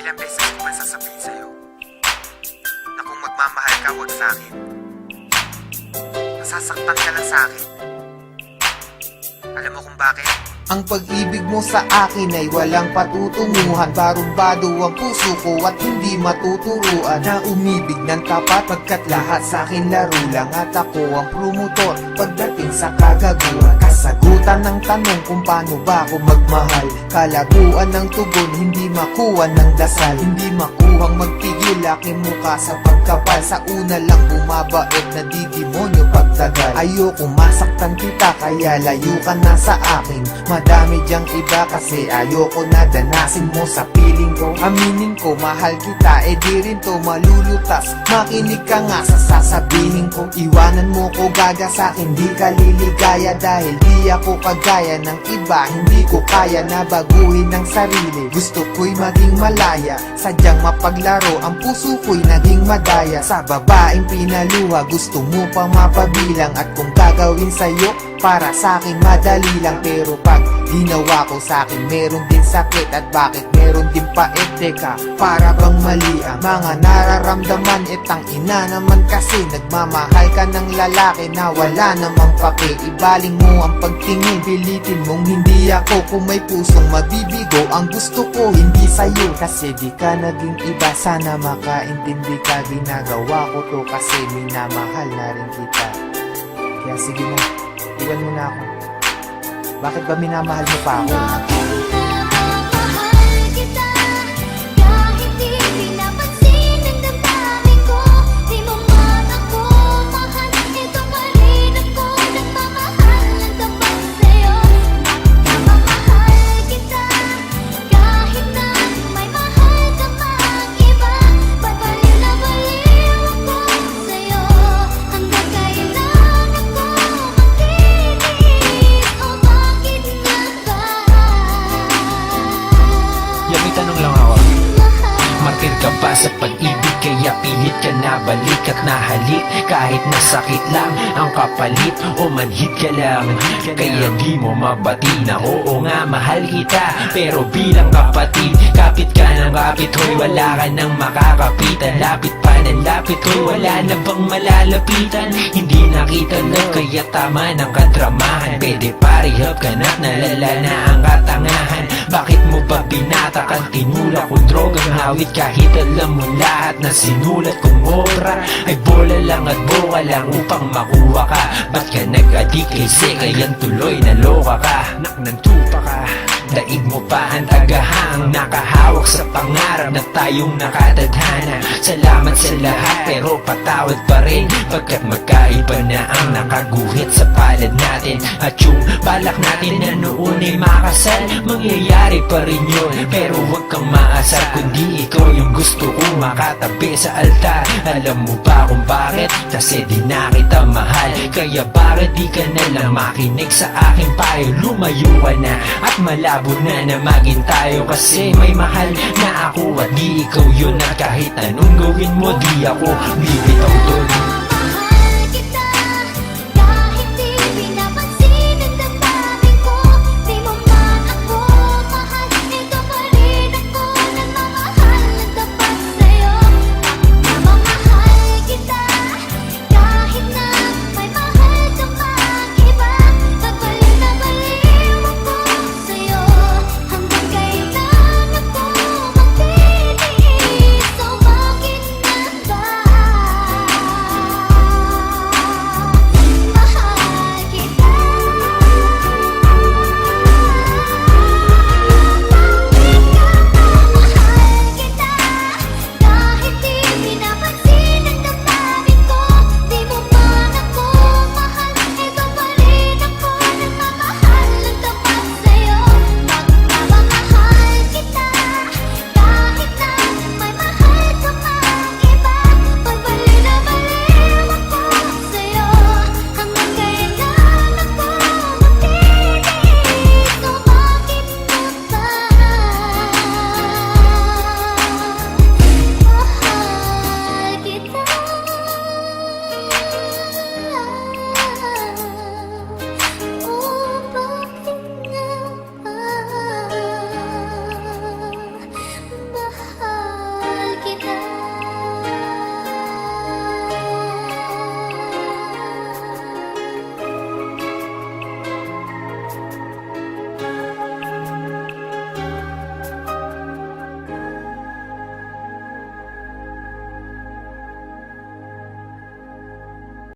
Ilang beses ko ba sasabihin sa'yo na kung magmamahal ka, huwag sa'kin. Nasasaktan ka lang sa'kin. Alam mo kung bakit? Ang pag-ibig mo sa akin ay walang patutunguhan. Barumbado ang puso ko at hindi matuturuan na umibig ng tapat, pagkat lahat sa akin laro lang. At ako ang promotor pagdating sa kagaguhan. Kasagutan ng tanong kung paano ba ako magmahal. Kalaguan ng tugon, hindi makuha ng dasal. Hindi makuhang magpigil aking mukha sa pagkapal. Sa una lang bumabait na didemonyo pagtagal. Ayoko masaktan kita kaya layo ka na sa akin. Madami diyang iba kasi ayoko na danasin mo sa piling ko. Aminin ko mahal kita, di rin to malulutas. Makinig ka nga sa sasabihin ko. Iwanan mo ko gaga sa'kin, di ka liligaya. Dahil di ako kagaya ng iba, hindi ko kaya na baguhin ang sarili. Gusto ko'y maging malaya, sadyang mapaglaro. Ang puso ko'y naging madaya. Sa babaeng pinaluha, gusto mo pa mapabilang. At kung gagawin sa'yo, para sa'kin madali lang. Pero pag ginawa ko sa'kin, meron din sakit. At bakit meron din pait? Teka, para bang mali ang mga nararamdaman? Etang ina naman kasi nagmamahal ka ng lalaki na wala namang pake. Ibaling mo ang pagtingin, pilitin mong hindi ako. Kung may pusong mabibigo, ang gusto ko hindi sa'yo. Kasi di ka naging iba, sana makaintindi ka. Ginagawa ko to kasi minamahal na rin kita. Kaya sige mo, iwan mo na ako. Bakit ba minamahal mo pa ako? Martir ka ba sa pag-ibig kaya pilit ka na balik at nahalik? Kahit nasakit lang ang kapalit o manhid ka lang, kaya di mo mabati na oo nga mahal kita. Pero bilang kapatid, kapit ka ng kapit, hoy wala ka nang makakapitan. Lapit pa ng lapit, hoy wala na bang malalapitan? Hindi nakita lang kaya tama ng kadramahan. Pwede parihab ka na't nalala na ang katangahan. Bakit mo ba binatakang tinulak kong drogang hawit? Kahit alam mo lahat na sinulat kong obra ay bola lang at boka lang upang makuha ka. Ba't ka nag-adik kay Sekayan tuloy naloka ka? Nantupa ka, daig mo pa ang tagahang nakahawak sa pangarap na tayong nakatadhana. Salamat sa lahat pero patawad pa rin, pagkat magkaiba na ang nakaguhit sa palad natin. At yung balak natin na noon ay makasal, mangyayari pa rin yun. Pero huwag kang maasar kundi ikaw yung gusto kong makatabi sa altar. Alam mo ba kung bakit? Kasi di na kita mahal. Kaya bakit di ka na lang makinig sa aking payo? Lumayo ka na at malabo na na maging tayo. Kasi may mahal na ako at di ikaw yun. At kahit anong gawin mo, di ako bibitaw dun.